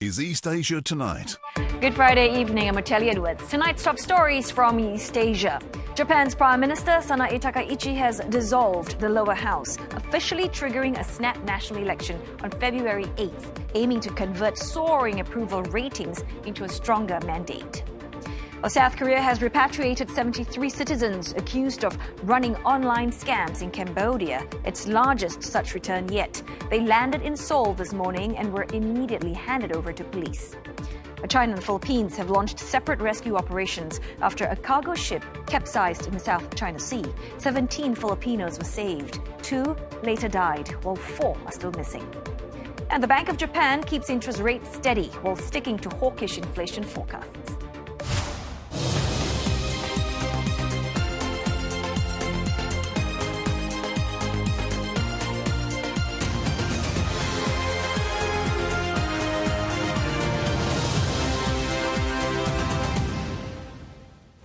is East Asia Tonight. Good Friday evening, I'm Otelia Edwards. Tonight's top stories from East Asia. Japan's Prime Minister Sanae Takaichi has dissolved the lower house, officially triggering a snap national election on February 8th, aiming to convert soaring approval ratings into a stronger mandate. South Korea has repatriated 73 citizens accused of running online scams in Cambodia, its largest such return yet. They landed in Seoul this morning and were immediately handed over to police. China and the Philippines have launched separate rescue operations after a cargo ship capsized in the South China Sea. 17 Filipinos were saved. 2 later died, while 4 are still missing. And the Bank of Japan keeps interest rates steady while sticking to hawkish inflation forecasts.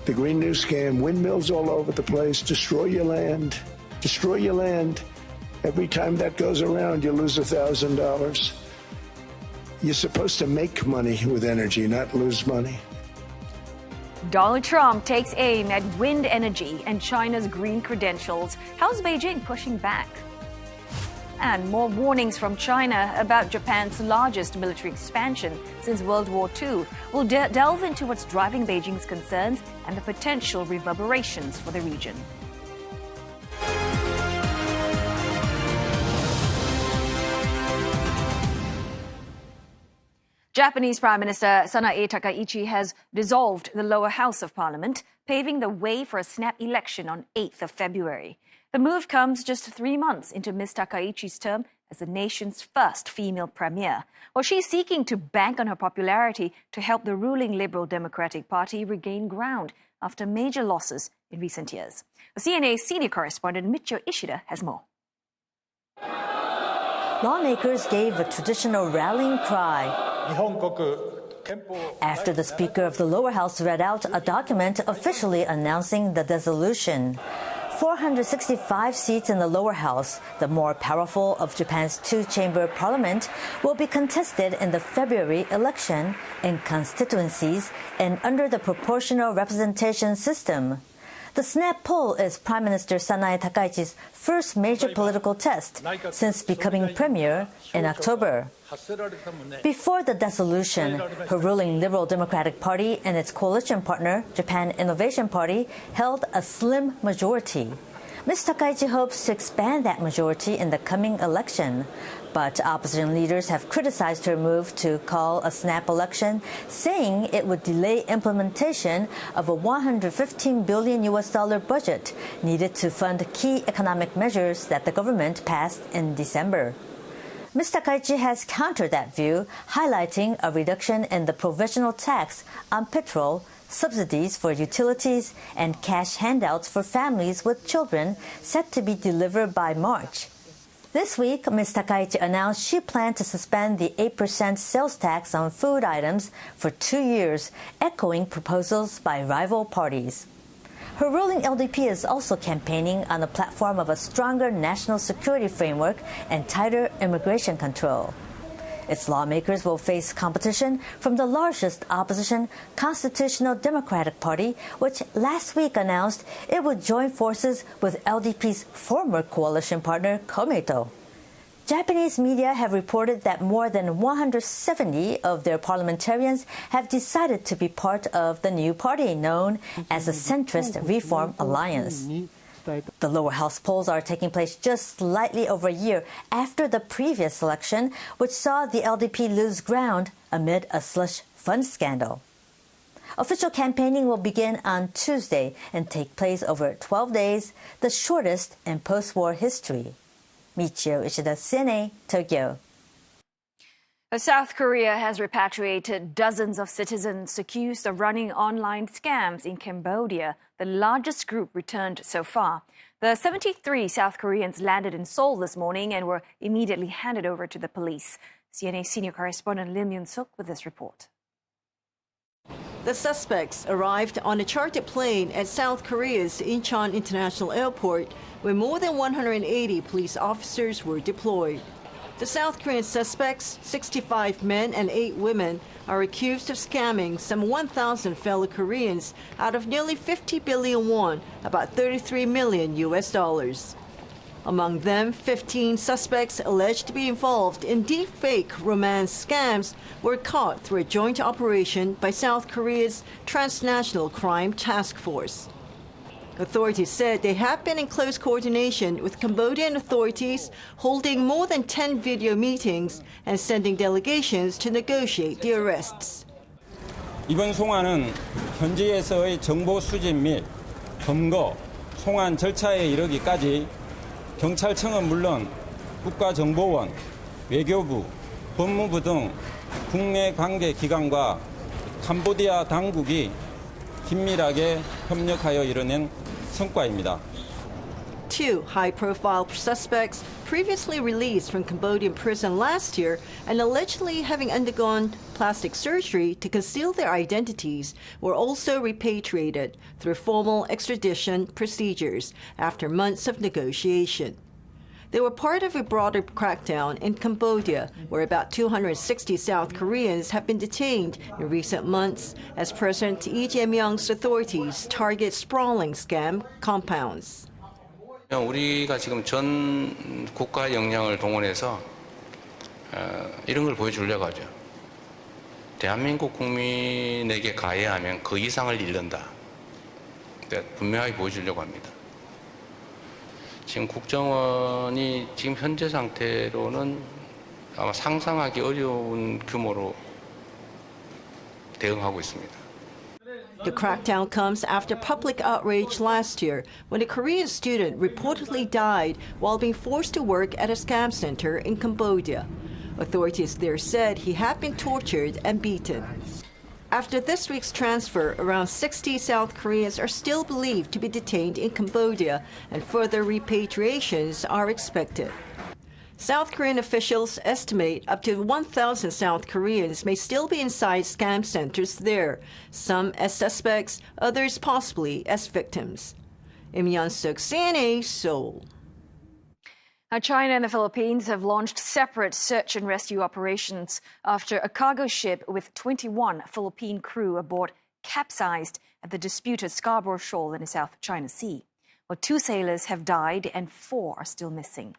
The Green New Scam, windmills all over the place, destroy your land, destroy your land. Every time that goes around, you lose $1,000. You're supposed to make money with energy, not lose money. Donald Trump takes aim at wind energy and China's green credentials. How's Beijing pushing back? And more warnings from China about Japan's largest military expansion since World War II. We'll delve into what's driving Beijing's concerns and the potential reverberations for the region. Japanese Prime Minister Sanae Takaichi has dissolved the lower house of parliament, paving the way for a snap election on 8th of February. The move comes just 3 months into Ms. Takaichi's term as the nation's first female premier. Well, she's seeking to bank on her popularity to help the ruling Liberal Democratic Party regain ground after major losses in recent years. The CNA's senior correspondent Michio Ishida has more. Lawmakers gave a traditional rallying cry after the Speaker of the lower house read out a document officially announcing the dissolution. 465 seats in the lower house, the more powerful of Japan's two-chamber parliament, will be contested in the February election in constituencies and under the proportional representation system. The snap poll is Prime Minister Sanae Takaichi's first major political test since becoming premier in October. Before the dissolution, her ruling Liberal Democratic Party and its coalition partner, Japan Innovation Party, held a slim majority. Ms. Takaichi hopes to expand that majority in the coming election. But opposition leaders have criticized her move to call a snap election, saying it would delay implementation of a $115 billion budget needed to fund key economic measures that the government passed in December. Ms. Takaichi has countered that view, highlighting a reduction in the provisional tax on petrol, subsidies for utilities, and cash handouts for families with children set to be delivered by March. This week, Ms. Takaichi announced she planned to suspend the 8% sales tax on food items for 2 years, echoing proposals by rival parties. Her ruling LDP is also campaigning on the platform of a stronger national security framework and tighter immigration control. Its lawmakers will face competition from the largest opposition Constitutional Democratic Party, which last week announced it would join forces with LDP's former coalition partner, Komeito. Japanese media have reported that more than 170 of their parliamentarians have decided to be part of the new party known as the Centrist Reform Alliance. The lower house polls are taking place just slightly over a year after the previous election, which saw the LDP lose ground amid a slush fund scandal. Official campaigning will begin on Tuesday and take place over 12 days, the shortest in post-war history. Michio Ishida, CNA, Tokyo. South Korea has repatriated dozens of citizens accused of running online scams in Cambodia, the largest group returned so far. The 73 South Koreans landed in Seoul this morning and were immediately handed over to the police. CNA senior correspondent Lim Yoon-suk with this report. The suspects arrived on a chartered plane at South Korea's Incheon International Airport, where more than 180 police officers were deployed. The South Korean suspects, 65 men and 8 women, are accused of scamming some 1,000 fellow Koreans out of nearly 50 billion won, about $33 million. Among them, 15 suspects alleged to be involved in deep-fake romance scams were caught through a joint operation by South Korea's Transnational Crime Task Force. Authorities said they have been in close coordination with Cambodian authorities, holding more than 10 video meetings and sending delegations to negotiate the arrests. 이번 송환은 현지에서의 정보 수집 및 검거, 송환 절차에 이르기까지 경찰청은 물론 국가정보원, 외교부, 법무부 등 국내 관계기관과 캄보디아 당국이 긴밀하게 협력하여 이뤄낸 성과입니다. 2 high-profile suspects previously released from Cambodian prison last year and allegedly having undergone plastic surgery to conceal their identities were also repatriated through formal extradition procedures after months of negotiation. They were part of a broader crackdown in Cambodia, where about 260 South Koreans have been detained in recent months as President Lee Jae-myung's authorities target sprawling scam compounds. 우리가 지금 전 국가 역량을 동원해서 이런 걸 보여주려고 하죠. 대한민국 국민에게 가해하면 그 이상을 잃는다. 분명하게 보여주려고 합니다. 지금 국정원이 지금 현재 상태로는 아마 상상하기 어려운 규모로 대응하고 있습니다. The crackdown comes after public outrage last year when a Korean student reportedly died while being forced to work at a scam center in Cambodia. Authorities there said he had been tortured and beaten. After this week's transfer, around 60 South Koreans are still believed to be detained in Cambodia, and further repatriations are expected. South Korean officials estimate up to 1,000 South Koreans may still be inside scam centers there, some as suspects, others possibly as victims. Im Yeon-suk, CNA, Seoul. Now, China and the Philippines have launched separate search and rescue operations after a cargo ship with 21 Philippine crew aboard capsized at the disputed Scarborough Shoal in the South China Sea. Well, 2 sailors have died and 4 are still missing.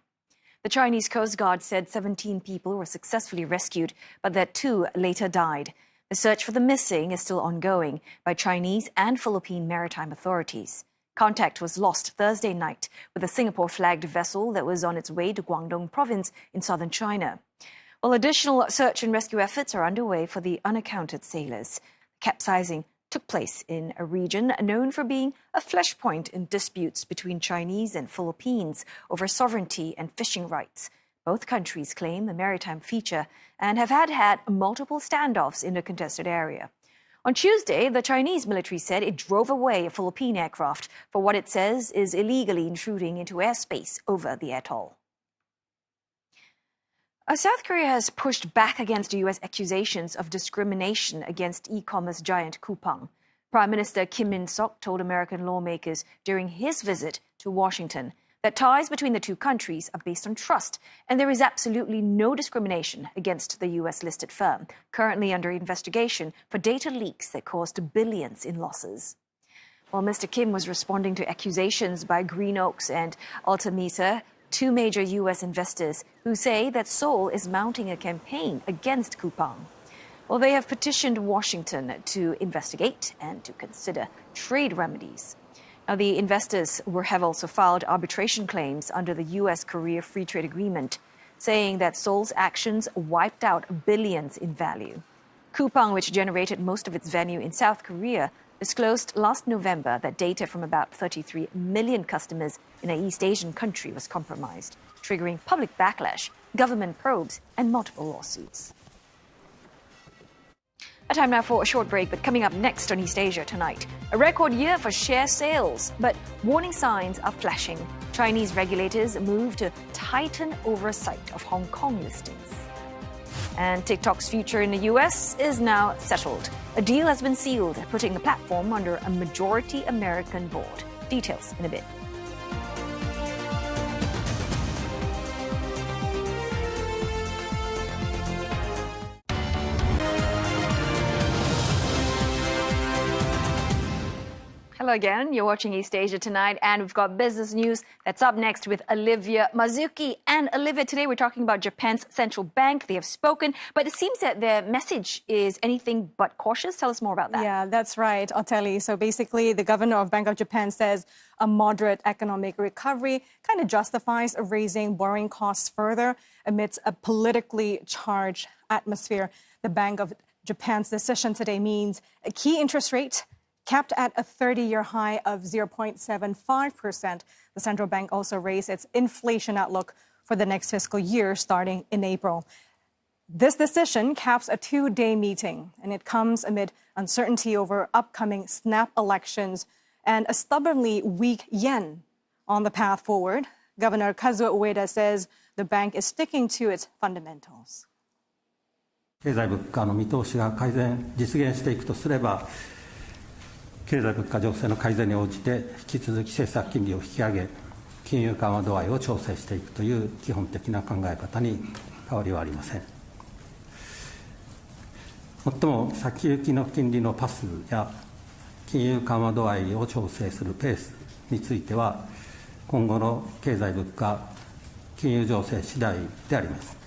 The Chinese Coast Guard said 17 people were successfully rescued, but that 2 later died. The search for the missing is still ongoing by Chinese and Philippine maritime authorities. Contact was lost Thursday night with a Singapore-flagged vessel that was on its way to Guangdong province in southern China. While additional search and rescue efforts are underway for the unaccounted sailors, capsizing took place in a region known for being a flashpoint in disputes between Chinese and Philippines over sovereignty and fishing rights. Both countries claim the maritime feature and have had multiple standoffs in the contested area. On Tuesday, the Chinese military said it drove away a Philippine aircraft for what it says is illegally intruding into airspace over the atoll. South Korea has pushed back against U.S. accusations of discrimination against e-commerce giant Coupang. Prime Minister Kim Min-seok told American lawmakers during his visit to Washington that ties between the two countries are based on trust, and there is absolutely no discrimination against the U.S.-listed firm, currently under investigation for data leaks that caused billions in losses. While Mr. Kim was responding to accusations by Green Oaks and Altamira, 2 major U.S. investors who say that Seoul is mounting a campaign against Coupang. Well, they have petitioned Washington to investigate and to consider trade remedies. Now, the investors have also filed arbitration claims under the U.S.-Korea Free Trade Agreement, saying that Seoul's actions wiped out billions in value. Coupang, which generated most of its value in South Korea, disclosed last November that data from about 33 million customers in an East Asian country was compromised, triggering public backlash, government probes, and multiple lawsuits. A time now for a short break, but coming up next on East Asia tonight, a record year for share sales, but warning signs are flashing. Chinese regulators move to tighten oversight of Hong Kong listings. And TikTok's future in the U.S. is now settled. A deal has been sealed, putting the platform under a majority American board. Details in a bit. Hello again. You're watching East Asia Tonight, and we've got business news that's up next with Olivia Mazuki. And Olivia, today we're talking about Japan's central bank. They have spoken, but it seems that their message is anything but cautious. Tell us more about that. Yeah, that's right, Oteli. So basically, the governor of Bank of Japan says a moderate economic recovery kind of justifies raising borrowing costs further amidst a politically charged atmosphere. The Bank of Japan's decision today means a key interest rate capped at a 30-year high of 0.75%. The central bank also raised its inflation outlook for the next fiscal year starting in April. This decision caps a 2-day meeting, and it comes amid uncertainty over upcoming snap elections and a stubbornly weak yen. On the path forward, Governor Kazuo Ueda says the bank is sticking to its fundamentals. 経済物価の見通しが実現していくとすれば、経済物価情勢の改善に応じて引き続き政策金利を引き上げ、金融緩和度合いを調整していくという基本的な考え方に変わりはありません。もっとも先行きの金利のパスや金融緩和度合いを調整するペースについては、今後の経済物価金融情勢次第であります。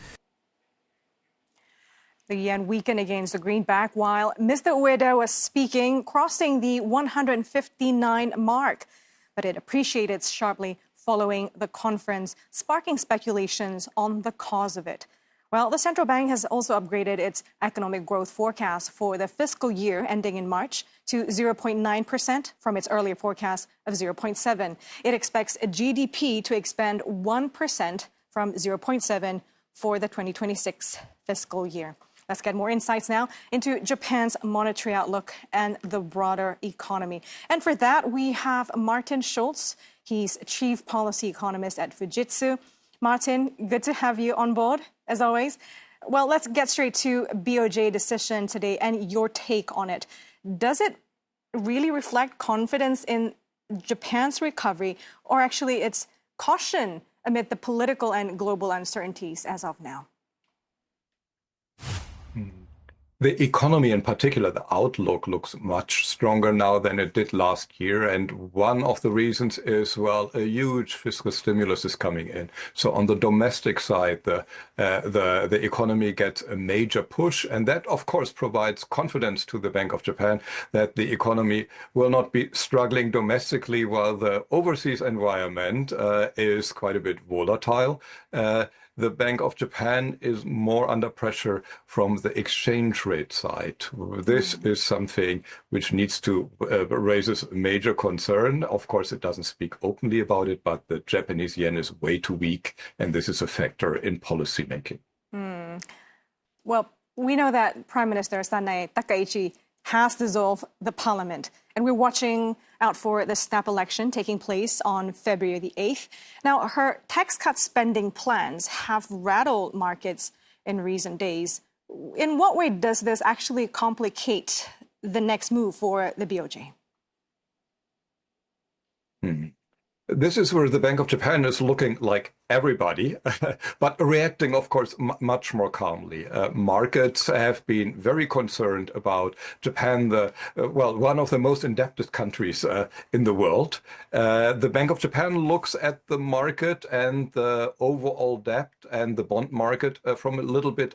The yen weakened against the greenback while Mr. Ueda was speaking, crossing the 159 mark. But it appreciated sharply following the conference, sparking speculations on the cause of it. Well, the central bank has also upgraded its economic growth forecast for the fiscal year ending in March to 0.9% from its earlier forecast of 0.7%. It expects a GDP to expand 1% from 0.7% for the 2026 fiscal year. Let's get more insights now into Japan's monetary outlook and the broader economy. And for that, we have Martin Schulz. He's Chief Policy Economist at Fujitsu. Martin, good to have you on board, as always. Well, let's get straight to BOJ decision today and your take on it. Does it really reflect confidence in Japan's recovery, or actually its caution amid the political and global uncertainties as of now? The economy in particular, the outlook looks much stronger now than it did last year. And one of the reasons is, well, a huge fiscal stimulus is coming in. So on the domestic side, the economy gets a major push. And that, of course, provides confidence to the Bank of Japan that the economy will not be struggling domestically while the overseas environment is quite a bit volatile. The Bank of Japan is more under pressure from the exchange rate side. This is something which needs to raises major concern. Of course, it doesn't speak openly about it, but the Japanese yen is way too weak, and this is a factor in policy making. Well, we know that Prime Minister Sanae Takaichi has dissolved the parliament, and we're watching out for the snap election taking place on February the 8th. Now, her tax cut spending plans have rattled markets in recent days. In what way does this actually complicate the next move for the BOJ? This is where the Bank of Japan is looking like everybody, but reacting, of course, much more calmly. Markets have been very concerned about Japan, one of the most indebted countries in the world. The Bank of Japan looks at the market and the overall debt and the bond market from a little bit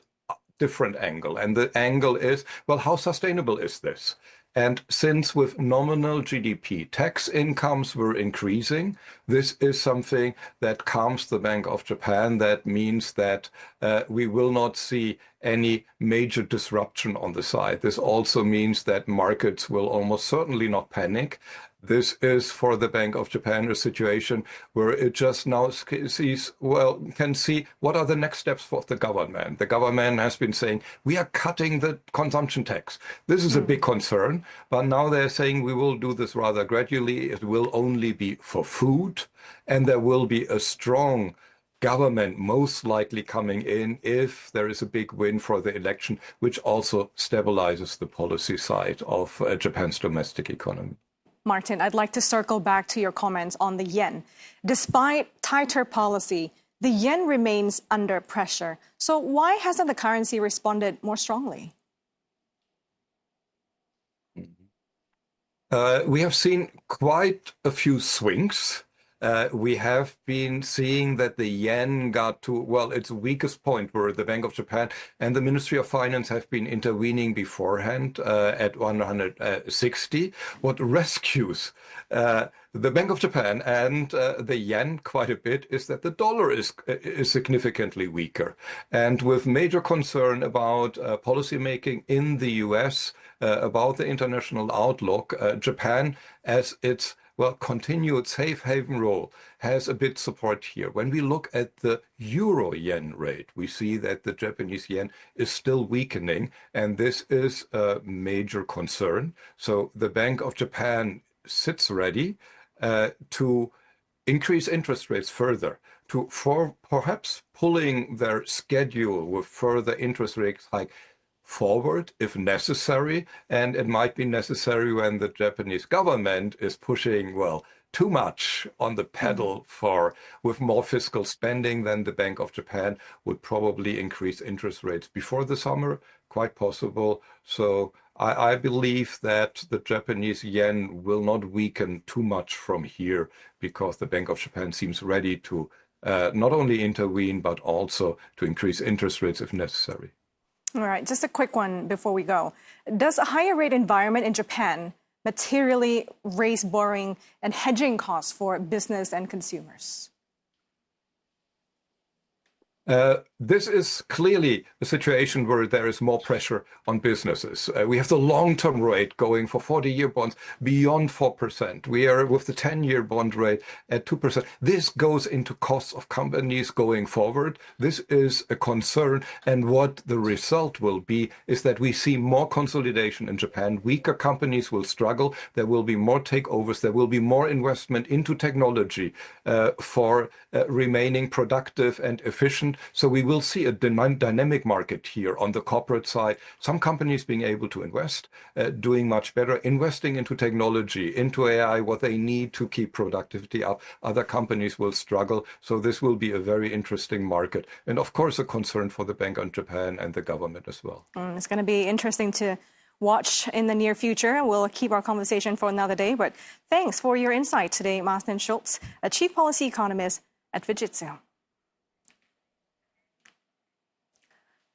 different angle. And the angle is, well, how sustainable is this? And since with nominal GDP, tax incomes were increasing, this is something that calms the Bank of Japan. That means that we will not see any major disruption on the side. This also means that markets will almost certainly not panic. This is for the Bank of Japan a situation where it just now can see what are the next steps for the government. The government has been saying, we are cutting the consumption tax. This is a big concern, but now they're saying we will do this rather gradually. It will only be for food, and there will be a strong government most likely coming in if there is a big win for the election, which also stabilizes the policy side of Japan's domestic economy. Martin, I'd like to circle back to your comments on the yen. Despite tighter policy, the yen remains under pressure. So why hasn't the currency responded more strongly? We have seen quite a few swings. We have been seeing that the yen got to, well, its weakest point, where the Bank of Japan and the Ministry of Finance have been intervening beforehand at 160. What rescues the Bank of Japan and the yen quite a bit is that the dollar is significantly weaker. And with major concern about policymaking in the US, about the international outlook, Japan, as its continued safe haven role, has a bit support here. When we look at the euro-yen rate, we see that the Japanese yen is still weakening, and this is a major concern. So the Bank of Japan sits ready to increase interest rates further, for perhaps pulling their schedule with further interest rate hike forward if necessary, and it might be necessary when the Japanese government is pushing, too much on the pedal with more fiscal spending. Then the Bank of Japan would probably increase interest rates before the summer, quite possible. So I believe that the Japanese yen will not weaken too much from here, because the Bank of Japan seems ready to not only intervene, but also to increase interest rates if necessary. All right, just a quick one before we go. Does a higher rate environment in Japan materially raise borrowing and hedging costs for business and consumers? This is clearly a situation where there is more pressure on businesses. We have the long-term rate going for 40-year bonds beyond 4%. We are with the 10-year bond rate at 2%. This goes into costs of companies going forward. This is a concern. And what the result will be is that we see more consolidation in Japan. Weaker companies will struggle. There will be more takeovers. There will be more investment into technology for remaining productive and efficient. So we will see a dynamic market here on the corporate side. Some companies being able to invest, doing much better, investing into technology, into AI, what they need to keep productivity up. Other companies will struggle. So this will be a very interesting market. And of course, a concern for the Bank of Japan and the government as well. It's going to be interesting to watch in the near future. We'll keep our conversation for another day. But thanks for your insight today, Martin Schulz, a chief policy economist at Fujitsu.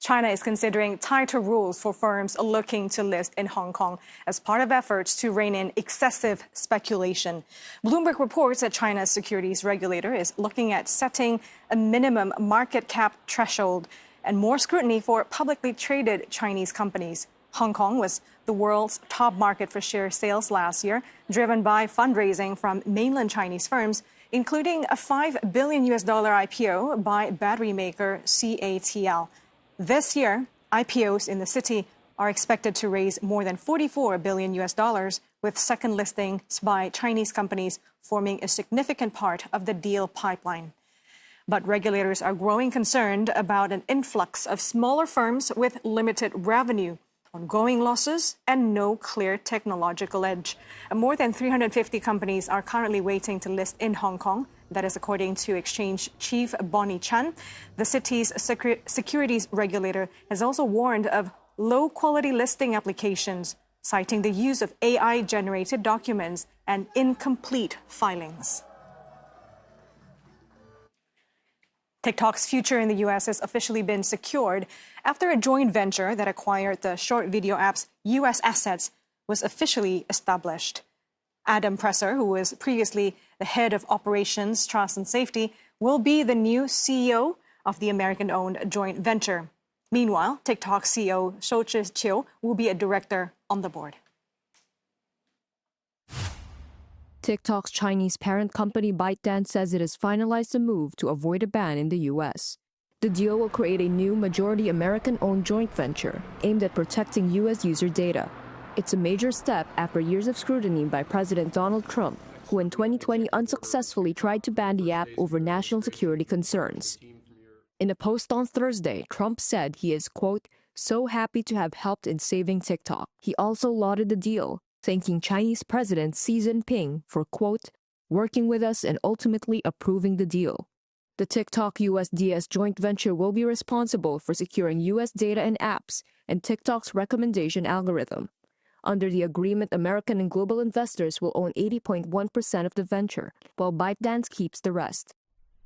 China is considering tighter rules for firms looking to list in Hong Kong as part of efforts to rein in excessive speculation. Bloomberg reports that China's securities regulator is looking at setting a minimum market cap threshold and more scrutiny for publicly traded Chinese companies. Hong Kong was the world's top market for share sales last year, driven by fundraising from mainland Chinese firms, including a $5 billion IPO by battery maker CATL. This year, IPOs in the city are expected to raise more than $44 billion, with second listings by Chinese companies forming a significant part of the deal pipeline. But regulators are growing concerned about an influx of smaller firms with limited revenue, ongoing losses, and no clear technological edge. More than 350 companies are currently waiting to list in Hong Kong. That is according to Exchange Chief Bonnie Chan. The city's securities regulator has also warned of low-quality listing applications, citing the use of AI-generated documents and incomplete filings. TikTok's future in the U.S. has officially been secured after a joint venture that acquired the short video app's U.S. assets was officially established. Adam Presser, who was previously the head of operations, trust and safety, will be the new CEO of the American-owned joint venture. Meanwhile, TikTok CEO Shou-Chi Chiu will be a director on the board. TikTok's Chinese parent company ByteDance says it has finalized a move to avoid a ban in the U.S. The deal will create a new majority American-owned joint venture aimed at protecting U.S. user data. It's a major step after years of scrutiny by President Donald Trump, who in 2020 unsuccessfully tried to ban the app over national security concerns. In a post on Thursday, Trump said he is, quote, so happy to have helped in saving TikTok. He also lauded the deal, thanking Chinese President Xi Jinping for, quote, working with us and ultimately approving the deal. The TikTok USDS joint venture will be responsible for securing U.S. data and apps and TikTok's recommendation algorithm. Under the agreement, American and global investors will own 80.1% of the venture, while ByteDance keeps the rest.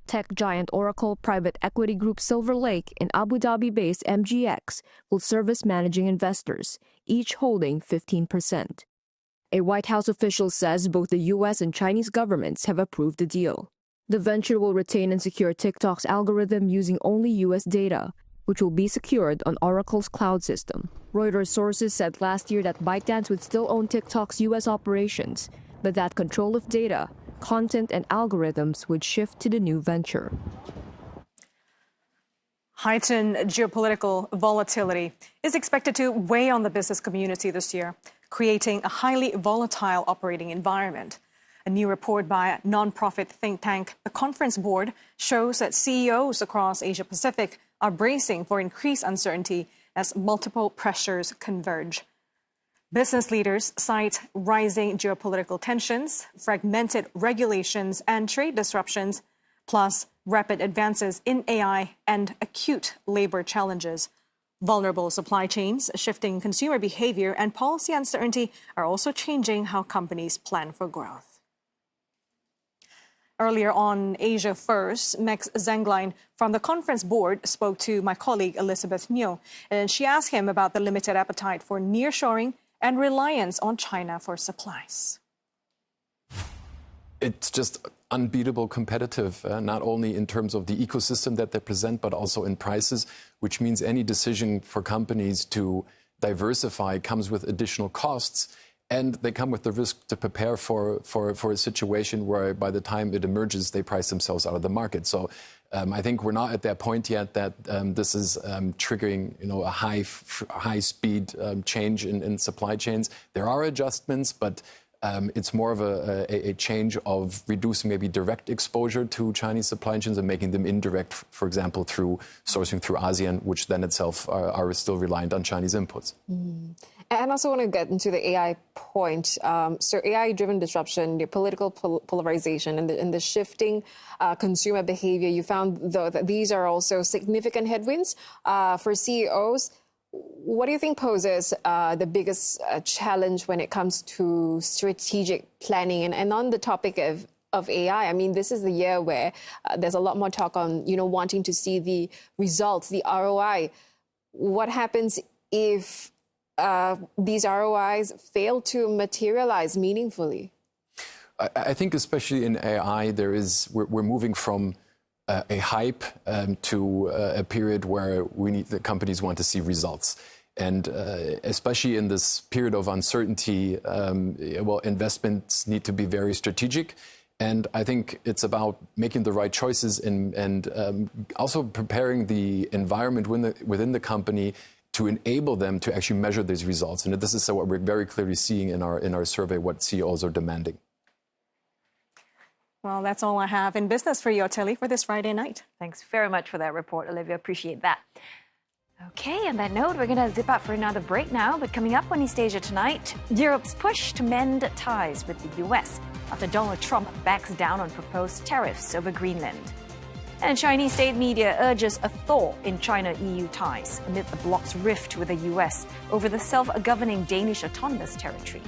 Tech giant Oracle, private equity group Silver Lake, and Abu Dhabi-based MGX will serve as managing investors, each holding 15%. A White House official says both the U.S. and Chinese governments have approved the deal. The venture will retain and secure TikTok's algorithm using only U.S. data, which will be secured on Oracle's cloud system. Reuters sources said last year that ByteDance would still own TikTok's U.S. operations, but that control of data, content, and algorithms would shift to the new venture. Heightened geopolitical volatility is expected to weigh on the business community this year, creating a highly volatile operating environment. A new report by a non-profit think tank, the Conference Board, shows that CEOs across Asia-Pacific are bracing for increased uncertainty as multiple pressures converge. Business leaders cite rising geopolitical tensions, fragmented regulations and trade disruptions, plus rapid advances in AI and acute labor challenges. Vulnerable supply chains, shifting consumer behavior, and policy uncertainty are also changing how companies plan for growth. Earlier on Asia First, Max Zenglein from the Conference Board spoke to my colleague Elizabeth Nyo, and she asked him about the limited appetite for nearshoring and reliance on China for supplies. It's just unbeatable competitive, not only in terms of the ecosystem that they present, but also in prices, which means any decision for companies to diversify comes with additional costs. And they come with the risk to prepare for a situation where by the time it emerges, they price themselves out of the market. So I think we're not at that point yet that this is triggering a high speed change in supply chains. There are adjustments, but it's more of a change of reducing maybe direct exposure to Chinese supply chains and making them indirect, for example, through sourcing through ASEAN, which then itself are still reliant on Chinese inputs. And I also want to get into the AI point. So AI-driven disruption, the political polarization, and the shifting consumer behavior, you found, though, that these are also significant headwinds for CEOs. What do you think poses the biggest challenge when it comes to strategic planning? And on the topic of AI, I mean, this is the year where there's a lot more talk on, wanting to see the results, the ROI. What happens if these ROIs fail to materialize meaningfully? I think especially in AI, we're moving from a hype to a period where the companies want to see results. And especially in this period of uncertainty, investments need to be very strategic. And I think it's about making the right choices and also preparing the environment within the company to enable them to actually measure these results. And this is what we're very clearly seeing in our survey, what CEOs are demanding. Well, that's all I have in business for you, Ottilie, for this Friday night. Thanks very much for that report, Olivia. Appreciate that. Okay, on that note, we're going to zip out for another break now. But coming up on East Asia tonight, Europe's push to mend ties with the U.S. after Donald Trump backs down on proposed tariffs over Greenland. And Chinese state media urges a thaw in China-EU ties amid the bloc's rift with the U.S. over the self-governing Danish autonomous territory.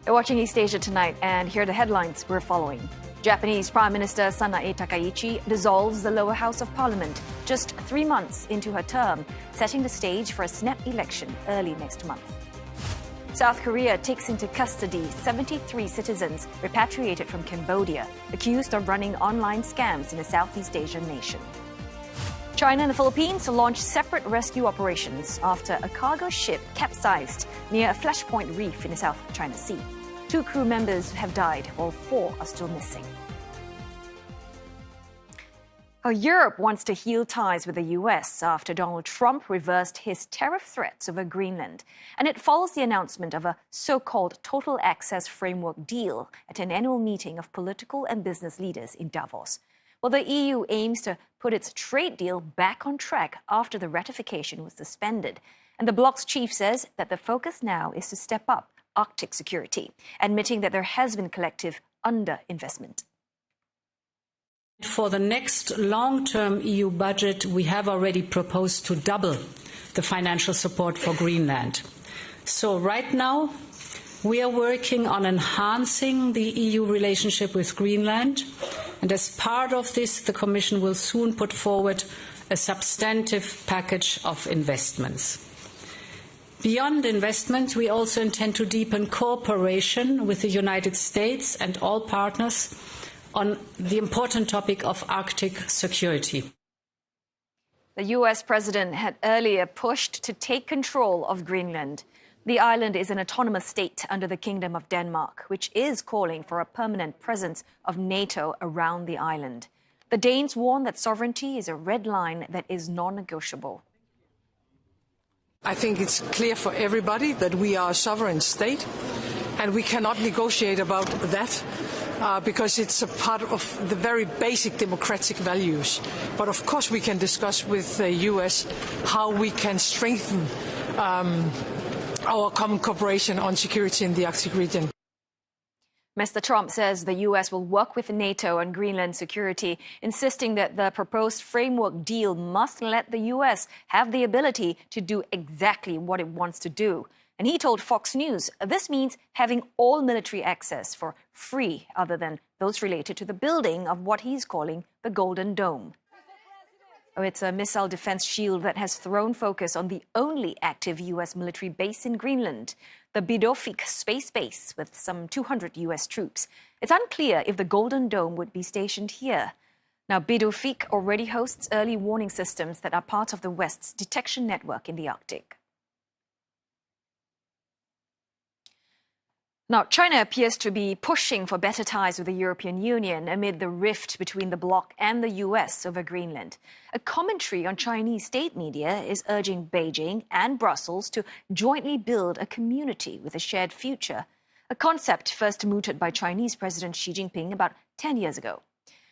You're watching East Asia tonight, and here are the headlines we're following. Japanese Prime Minister Sanae Takaichi dissolves the lower house of parliament just 3 months into her term, setting the stage for a snap election early next month. South Korea takes into custody 73 citizens repatriated from Cambodia, accused of running online scams in a Southeast Asian nation. China and the Philippines launch separate rescue operations after a cargo ship capsized near a flashpoint reef in the South China Sea. 2 crew members have died, while 4 are still missing. Europe wants to heal ties with the U.S. after Donald Trump reversed his tariff threats over Greenland. And it follows the announcement of a so-called total access framework deal at an annual meeting of political and business leaders in Davos. Well, the EU aims to put its trade deal back on track after the ratification was suspended. And the bloc's chief says that the focus now is to step up Arctic security, admitting that there has been collective underinvestment. For the next long-term EU budget, we have already proposed to double the financial support for Greenland. So right now, we are working on enhancing the EU relationship with Greenland. And as part of this, the Commission will soon put forward a substantive package of investments. Beyond investments, we also intend to deepen cooperation with the United States and all partners on the important topic of Arctic security. The US president had earlier pushed to take control of Greenland. The island is an autonomous state under the Kingdom of Denmark, which is calling for a permanent presence of NATO around the island. The Danes warn that sovereignty is a red line that is non-negotiable. I think it's clear for everybody that we are a sovereign state and we cannot negotiate about that because it's a part of the very basic democratic values. But of course we can discuss with the US how we can strengthen our common cooperation on security in the Arctic region. Mr. Trump says the U.S. will work with NATO on Greenland security, insisting that the proposed framework deal must let the U.S. have the ability to do exactly what it wants to do. And he told Fox News this means having all military access for free, other than those related to the building of what he's calling the Golden Dome. Oh, it's a missile defense shield that has thrown focus on the only active U.S. military base in Greenland, the Bidofik space base with some 200 U.S. troops. It's unclear if the Golden Dome would be stationed here. Now, Bidofik already hosts early warning systems that are part of the West's detection network in the Arctic. Now, China appears to be pushing for better ties with the European Union amid the rift between the bloc and the US over Greenland. A commentary on Chinese state media is urging Beijing and Brussels to jointly build a community with a shared future, a concept first mooted by Chinese President Xi Jinping about 10 years ago.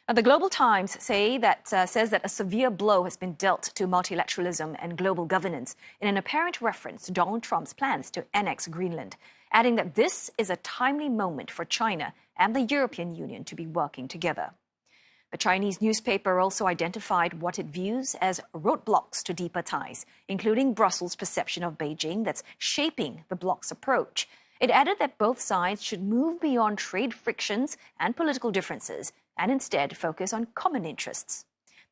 Now, the Global Times says that a severe blow has been dealt to multilateralism and global governance in an apparent reference to Donald Trump's plans to annex Greenland, adding that this is a timely moment for China and the European Union to be working together. The Chinese newspaper also identified what it views as roadblocks to deeper ties, including Brussels' perception of Beijing that's shaping the bloc's approach. It added that both sides should move beyond trade frictions and political differences and instead focus on common interests.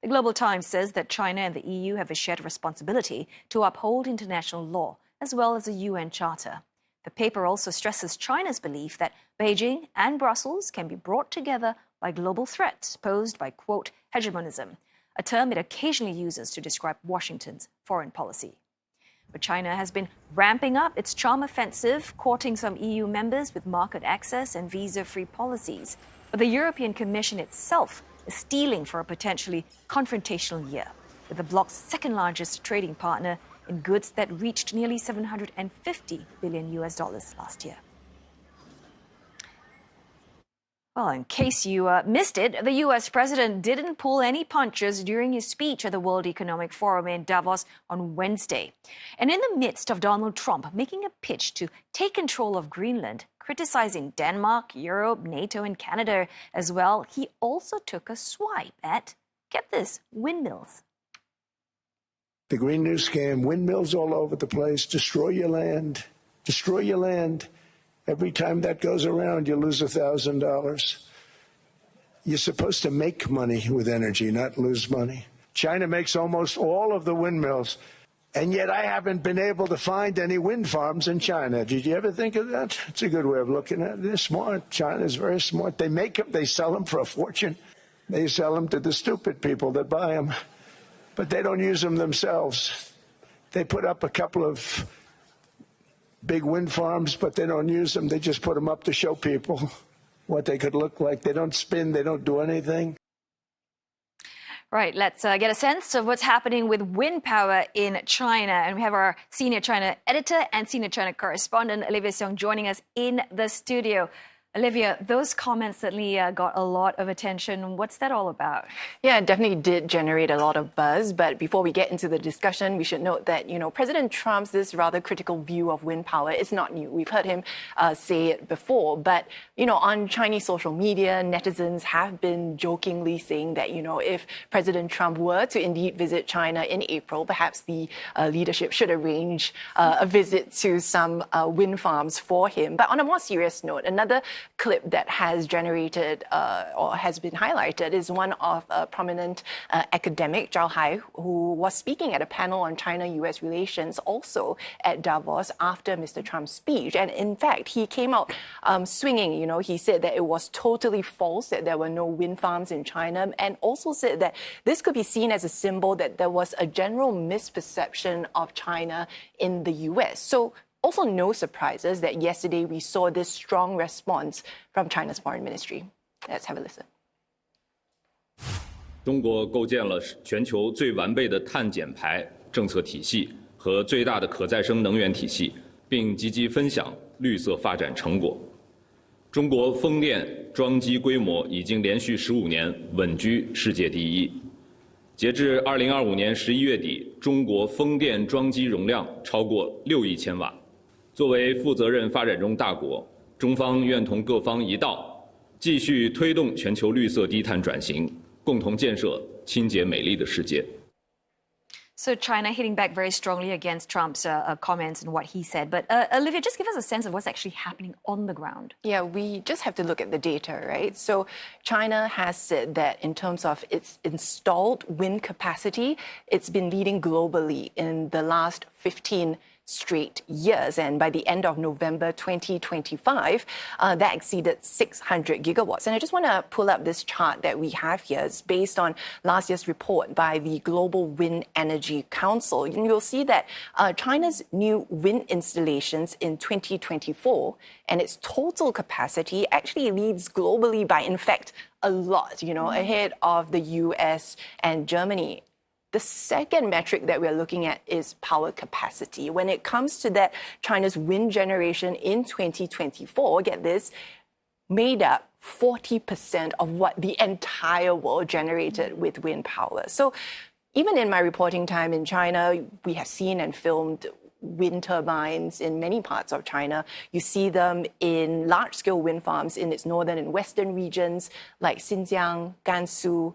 The Global Times says that China and the EU have a shared responsibility to uphold international law as well as the UN Charter. The paper also stresses China's belief that Beijing and Brussels can be brought together by global threats posed by, quote, hegemonism, a term it occasionally uses to describe Washington's foreign policy. But China has been ramping up its charm offensive, courting some EU members with market access and visa-free policies. But the European Commission itself is steeling for a potentially confrontational year, with the bloc's second-largest trading partner in goods that reached nearly $750 billion last year. Well, in case you missed it, the U.S. president didn't pull any punches during his speech at the World Economic Forum in Davos on Wednesday. And in the midst of Donald Trump making a pitch to take control of Greenland, criticizing Denmark, Europe, NATO, and Canada as well, he also took a swipe at, get this, windmills. The Green New Scam, windmills all over the place, destroy your land, destroy your land. Every time that goes around, you lose $1,000. You're supposed to make money with energy, not lose money. China makes almost all of the windmills, and yet I haven't been able to find any wind farms in China. Did you ever think of that? It's a good way of looking at it. They're smart. China's very smart. They make them, they sell them for a fortune. They sell them to the stupid people that buy them. But they don't use them themselves. They put up a couple of big wind farms, but they don't use them. They just put them up to show people what they could look like. They don't spin. They don't do anything. Right, let's get a sense of what's happening with wind power in China. And we have our senior China editor and senior China correspondent, Olivia Song, joining us in the studio. Olivia, those comments certainly got a lot of attention. What's that all about? Yeah, it definitely did generate a lot of buzz. But before we get into the discussion, we should note that, President Trump's this rather critical view of wind power is not new. We've heard him say it before. But, on Chinese social media, netizens have been jokingly saying that, if President Trump were to indeed visit China in April, perhaps the leadership should arrange a visit to some wind farms for him. But on a more serious note, another clip that has generated or has been highlighted is one of a prominent academic, Zhao Hai, who was speaking at a panel on China-US relations also at Davos after Mr. Trump's speech. And in fact, he came out swinging. He said that it was totally false, that there were no wind farms in China, and also said that this could be seen as a symbol that there was a general misperception of China in the US. So also no surprises that yesterday we saw this strong response from China's foreign ministry. Let's have a listen. 中国构建了全球最完备的碳减排政策体系和最大的可再生能源体系，并积极分享绿色发展成果。中国风电装机规模已经连续15年稳居世界第一。截至2025年11月底，中国风电装机容量超过6亿千瓦。作为负责任发展中大国，中方愿同各方一道，继续推动全球绿色低碳转型，共同建设清洁美丽的世界。 So China hitting back very strongly against Trump's comments and what he said. But Olivia, just give us a sense of what's actually happening on the ground. Yeah, we just have to look at the data, right? So China has said that in terms of its installed wind capacity, it's been leading globally in the last 15 straight years. And by the end of November 2025, that exceeded 600 gigawatts. And I just want to pull up this chart that we have here. It's based on last year's report by the Global Wind Energy Council. And you'll see that China's new wind installations in 2024 and its total capacity actually leads globally by, in fact, a lot, ahead of the US and Germany. The second metric that we're looking at is power capacity. When it comes to that, China's wind generation in 2024, get this, made up 40% of what the entire world generated with wind power. So even in my reporting time in China, we have seen and filmed wind turbines in many parts of China. You see them in large-scale wind farms in its northern and western regions like Xinjiang, Gansu,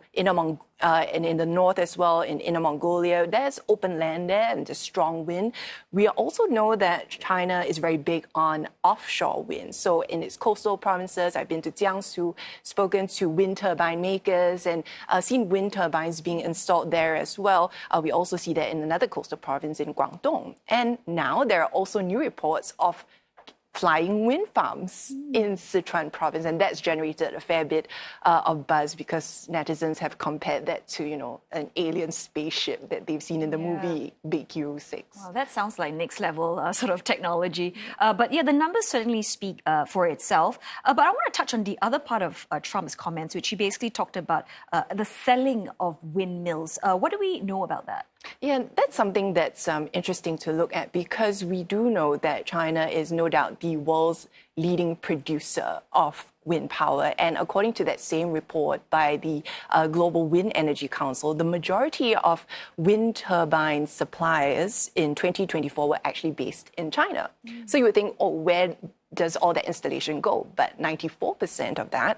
and in the north as well, in Inner Mongolia. There's open land there and there's strong wind. We also know that China is very big on offshore wind. So in its coastal provinces, I've been to Jiangsu, spoken to wind turbine makers and seen wind turbines being installed there as well. We also see that in another coastal province in Guangdong. And now there are also new reports of flying wind farms in Sichuan province, and that's generated a fair bit of buzz because netizens have compared that to, an alien spaceship that they've seen in the movie Big Hero 6. Well, that sounds like next level sort of technology. But yeah, the numbers certainly speak for itself. But I want to touch on the other part of Trump's comments, which he basically talked about the selling of windmills. What do we know about that? Yeah, that's something that's interesting to look at because we do know that China is no doubt the world's leading producer of wind power. And according to that same report by the Global Wind Energy Council, the majority of wind turbine suppliers in 2024 were actually based in China. So you would think, where does all that installation go? But 94%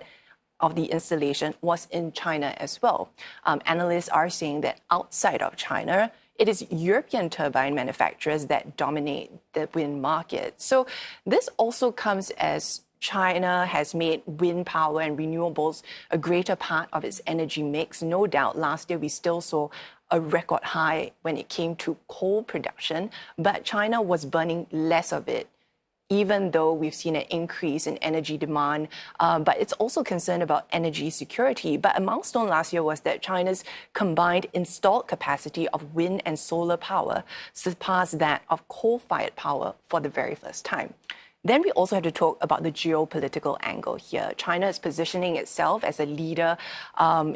of the installation was in China as well. Analysts are saying that outside of China, it is European turbine manufacturers that dominate the wind market. So this also comes as China has made wind power and renewables a greater part of its energy mix. No doubt last year we still saw a record high when it came to coal production, but China was burning less of it, even though we've seen an increase in energy demand. But it's also concerned about energy security. But a milestone last year was that China's combined installed capacity of wind and solar power surpassed that of coal-fired power for the very first time. Then we also have to talk about the geopolitical angle here. China is positioning itself as a leader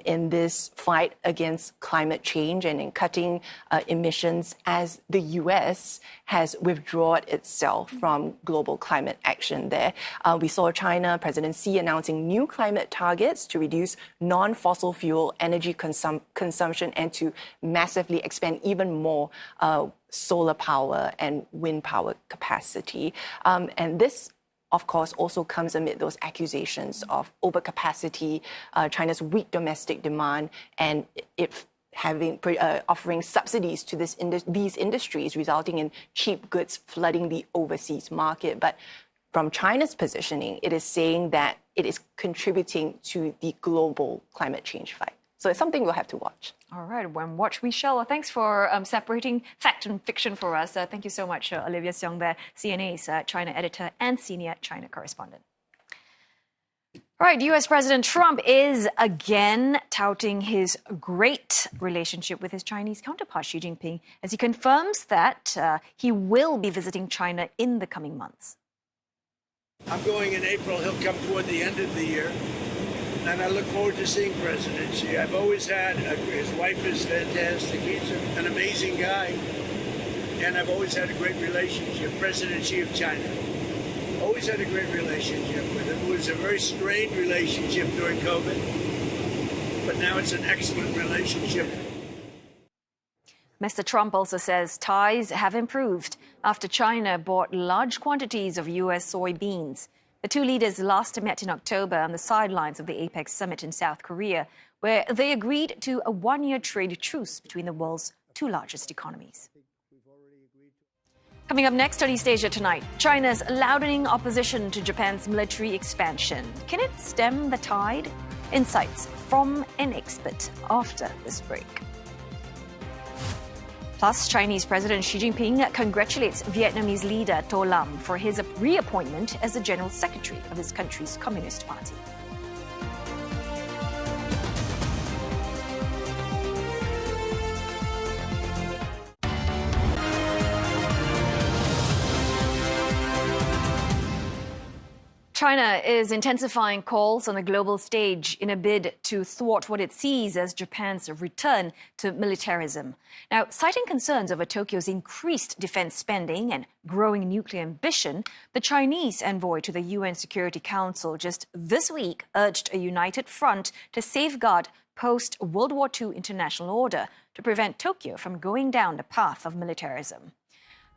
in this fight against climate change and in cutting emissions as the U.S. has withdrawn itself from global climate action there. We saw China, President Xi announcing new climate targets to reduce non-fossil fuel energy consumption and to massively expand even more solar power and wind power capacity. And this, of course, also comes amid those accusations of overcapacity, China's weak domestic demand, and it offering subsidies to these industries, resulting in cheap goods flooding the overseas market. But from China's positioning, it is saying that it is contributing to the global climate change fight. So it's something we'll have to watch. All right, when watch we shall. Thanks for separating fact and fiction for us. Thank you so much, Olivia Seong there, CNA's China editor and senior China correspondent. All right, U.S. President Trump is again touting his great relationship with his Chinese counterpart, Xi Jinping, as he confirms that he will be visiting China in the coming months. I'm going in April. He'll come toward the end of the year. And I look forward to seeing President Xi. I've always had, his wife is fantastic. He's an amazing guy. And I've always had a great relationship. President Xi of China. Always had a great relationship with him. It was a very strained relationship during COVID. But now it's an excellent relationship. Mr. Trump also says ties have improved after China bought large quantities of U.S. soybeans. The two leaders last met in October on the sidelines of the APEC summit in South Korea, where they agreed to a one-year trade truce between the world's two largest economies. Coming up next on East Asia Tonight, China's loudening opposition to Japan's military expansion. Can it stem the tide? Insights from an expert after this break. Plus, Chinese President Xi Jinping congratulates Vietnamese leader To Lam for his reappointment as the General Secretary of his country's Communist Party. China is intensifying calls on the global stage in a bid to thwart what it sees as Japan's return to militarism. Now, citing concerns over Tokyo's increased defense spending and growing nuclear ambition, the Chinese envoy to the UN Security Council just this week urged a united front to safeguard post-World War II international order to prevent Tokyo from going down the path of militarism.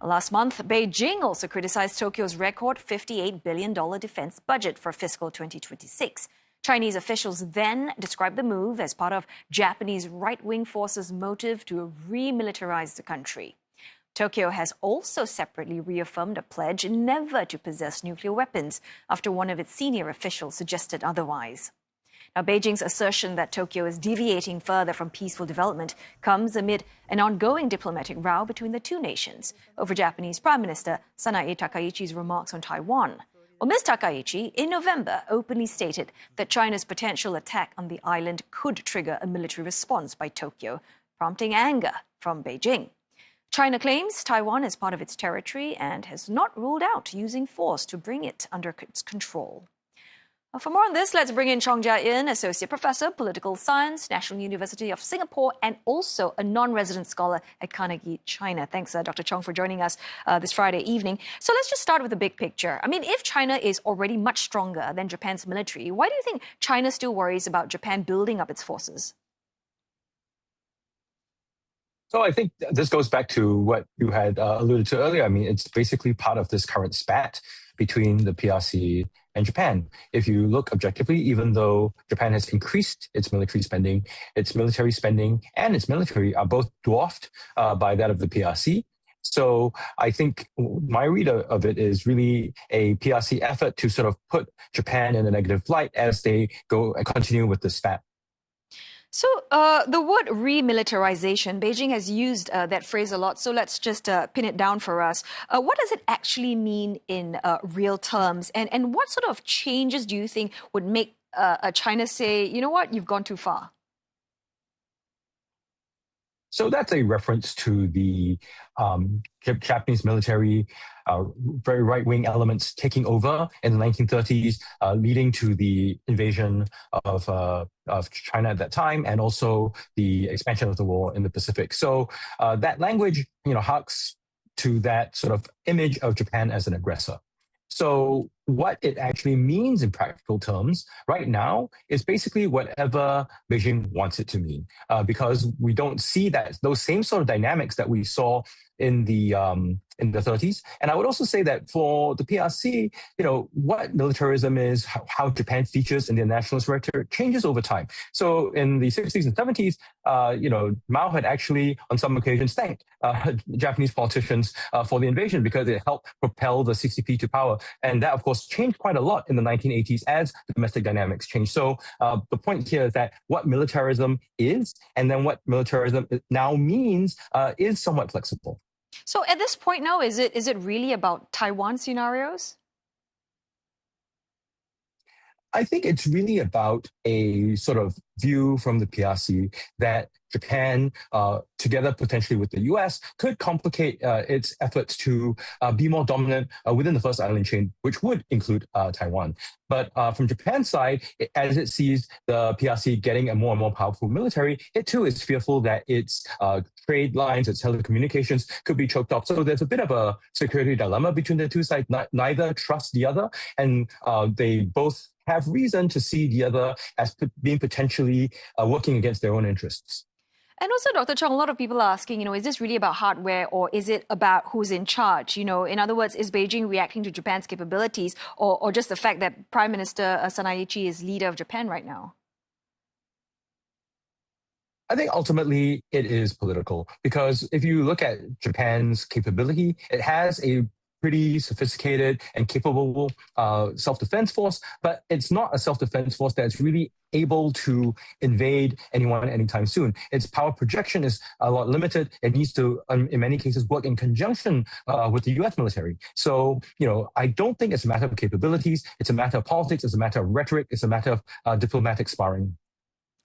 Last month, Beijing also criticized Tokyo's record $58 billion defense budget for fiscal 2026. Chinese officials then described the move as part of Japanese right-wing forces' motive to remilitarize the country. Tokyo has also separately reaffirmed a pledge never to possess nuclear weapons after one of its senior officials suggested otherwise. Now, Beijing's assertion that Tokyo is deviating further from peaceful development comes amid an ongoing diplomatic row between the two nations over Japanese Prime Minister Sanae Takaichi's remarks on Taiwan. Well, Ms. Takaichi, in November, openly stated that China's potential attack on the island could trigger a military response by Tokyo, prompting anger from Beijing. China claims Taiwan is part of its territory and has not ruled out using force to bring it under its control. For more on this, let's bring in Chong Jia-in, Associate Professor, Political Science, National University of Singapore, and also a non-resident scholar at Carnegie, China. Thanks, Dr. Chong, for joining us this Friday evening. So let's just start with the big picture. I mean, if China is already much stronger than Japan's military, why do you think China still worries about Japan building up its forces? So I think this goes back to what you had alluded to earlier. I mean, it's basically part of this current spat between the PRC and Japan. If you look objectively, even though Japan has increased its military spending and its military are both dwarfed by that of the PRC. So I think my read of it is really a PRC effort to sort of put Japan in a negative light as they go and continue with the spat. So the word remilitarization, Beijing has used that phrase a lot, so let's just pin it down for us. What does it actually mean in real terms? And what sort of changes do you think would make China say, you know what, you've gone too far? So that's a reference to the Japanese military, very right-wing elements taking over in the 1930s, leading to the invasion of China at that time, and also the expansion of the war in the Pacific. So that language, harks to that sort of image of Japan as an aggressor. So what it actually means in practical terms right now is basically whatever Beijing wants it to mean, because we don't see those same sort of dynamics that we saw in the 30s. And I would also say that for the PRC, what militarism is, how Japan features in the nationalist rhetoric changes over time. So in the 60s and 70s, Mao had actually on some occasions thanked Japanese politicians for the invasion because it helped propel the CCP to power. And that, of course, changed quite a lot in the 1980s as the domestic dynamics changed. So the point here is that what militarism is and then what militarism now means is somewhat flexible. So at this point now, is it really about Taiwan scenarios? I think it's really about a sort of view from the PRC that Japan, together potentially with the US, could complicate its efforts to be more dominant within the first island chain, which would include Taiwan. But from Japan's side, as it sees the PRC getting a more and more powerful military, it too is fearful that its trade lines, its telecommunications could be choked off. So there's a bit of a security dilemma between the two sides. Neither trust the other, and they both have reason to see the other as being potentially working against their own interests. And also, Dr. Chong, a lot of people are asking, is this really about hardware or is it about who's in charge? In other words, is Beijing reacting to Japan's capabilities or just the fact that Prime Minister Sanae Takaichi is leader of Japan right now? I think ultimately it is political, because if you look at Japan's capability, it has a pretty sophisticated and capable self-defense force, but it's not a self-defense force that's really able to invade anyone anytime soon. Its power projection is a lot limited. It needs to, in many cases, work in conjunction with the US military. So, I don't think it's a matter of capabilities. It's a matter of politics. It's a matter of rhetoric. It's a matter of diplomatic sparring.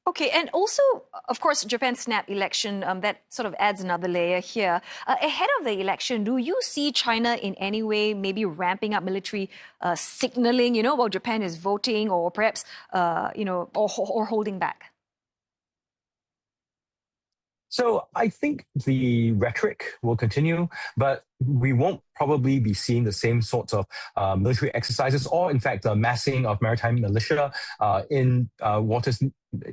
Okay, and also, of course, Japan's snap election, that sort of adds another layer here. Ahead of the election, do you see China in any way maybe ramping up military signaling, while Japan is voting, or perhaps, or holding back? So I think the rhetoric will continue, but we won't probably be seeing the same sorts of military exercises or, in fact, the massing of maritime militia in waters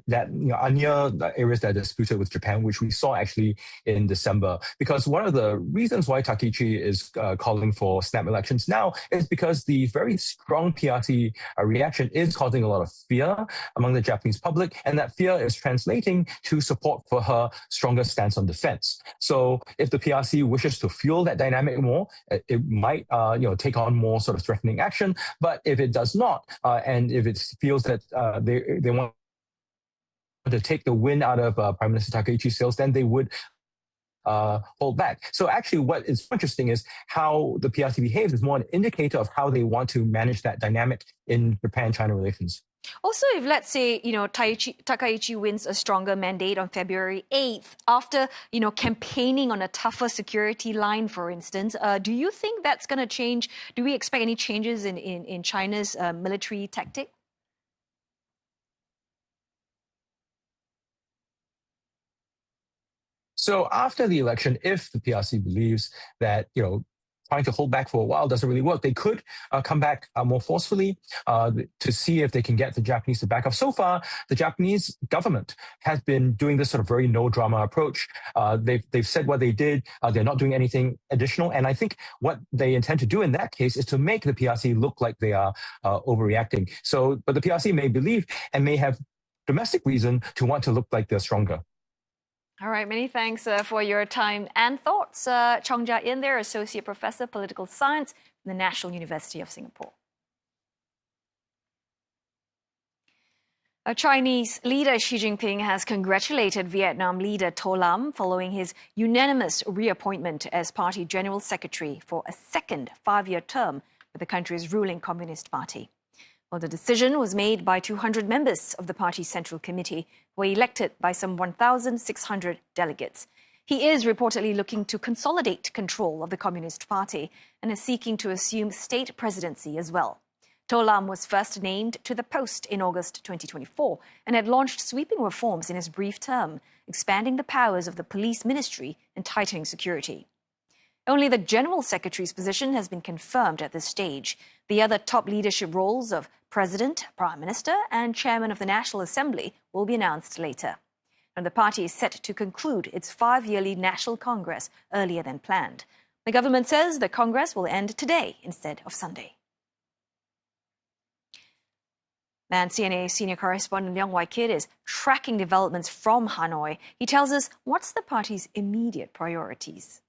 that are near the areas that are disputed with Japan, which we saw actually in December. Because one of the reasons why Takaichi is calling for snap elections now is because the very strong PRC reaction is causing a lot of fear among the Japanese public, and that fear is translating to support for her stronger stance on defense. So if the PRC wishes to fuel that dynamic more, it might take on more sort of threatening action. But if it does not, and if it feels that they want to take the wind out of Prime Minister Takaichi's sails, then they would hold back. So actually what is interesting is how the PRC behaves is more an indicator of how they want to manage that dynamic in Japan-China relations. Also, if let's say, Takaichi wins a stronger mandate on February 8th, after, campaigning on a tougher security line, for instance, do you think that's going to change? Do we expect any changes in China's military tactic? So after the election, if the PRC believes that, trying to hold back for a while doesn't really work, they could come back more forcefully to see if they can get the Japanese to back off. So far, the Japanese government has been doing this sort of very no-drama approach. They've said what they did. They're not doing anything additional. And I think what they intend to do in that case is to make the PRC look like they are overreacting. But the PRC may believe and may have domestic reason to want to look like they're stronger. All right, many thanks for your time and thoughts. Chong Jia-in there, Associate Professor, Political Science from the National University of Singapore. Chinese leader Xi Jinping has congratulated Vietnam leader To Lam following his unanimous reappointment as party general secretary for a second 5-year term with the country's ruling Communist Party. Well, the decision was made by 200 members of the party's Central Committee, who were elected by some 1,600 delegates. He is reportedly looking to consolidate control of the Communist Party and is seeking to assume state presidency as well. To Lam was first named to the post in August 2024 and had launched sweeping reforms in his brief term, expanding the powers of the police ministry and tightening security. Only the General Secretary's position has been confirmed at this stage. The other top leadership roles of President, Prime Minister and Chairman of the National Assembly will be announced later. And the party is set to conclude its 5-yearly National Congress earlier than planned. The government says the Congress will end today instead of Sunday. And CNA senior correspondent Leong Wai-kit is tracking developments from Hanoi. He tells us what's the party's immediate priorities.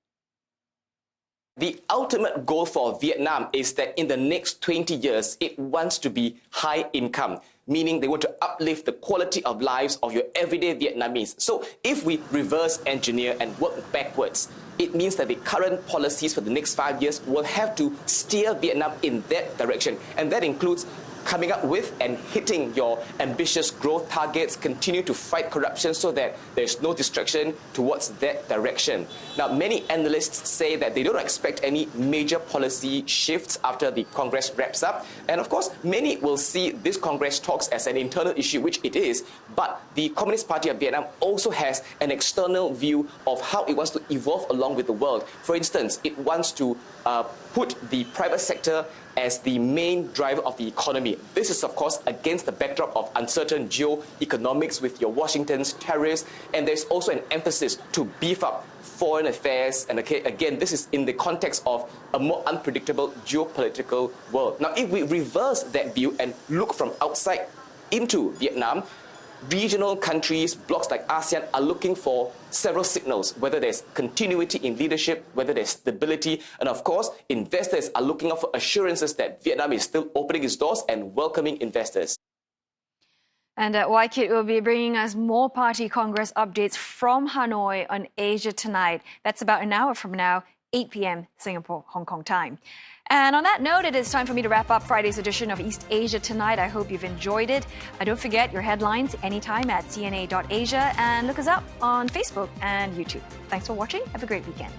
The ultimate goal for Vietnam is that in the next 20 years, it wants to be high income, meaning they want to uplift the quality of lives of your everyday Vietnamese. So if we reverse engineer and work backwards, it means that the current policies for the next 5 years will have to steer Vietnam in that direction. And that includes coming up with and hitting your ambitious growth targets, continue to fight corruption so that there's no distraction towards that direction. Now, many analysts say that they don't expect any major policy shifts after the Congress wraps up. And of course, many will see this Congress talks as an internal issue, which it is. But the Communist Party of Vietnam also has an external view of how it wants to evolve along with the world. For instance, it wants to put the private sector as the main driver of the economy. This is, of course, against the backdrop of uncertain geo-economics with your Washington's tariffs, and there's also an emphasis to beef up foreign affairs. And again, this is in the context of a more unpredictable geopolitical world. Now, if we reverse that view and look from outside into Vietnam, regional countries, blocs like ASEAN, are looking for several signals, whether there's continuity in leadership, whether there's stability, and of course, investors are looking out for assurances that Vietnam is still opening its doors and welcoming investors. And Wai-kit will be bringing us more party Congress updates from Hanoi on Asia Tonight. That's about an hour from now, 8 p.m. Singapore, Hong Kong time. And on that note, it is time for me to wrap up Friday's edition of East Asia Tonight. I hope you've enjoyed it. Don't forget your headlines anytime at cna.asia and look us up on Facebook and YouTube. Thanks for watching. Have a great weekend.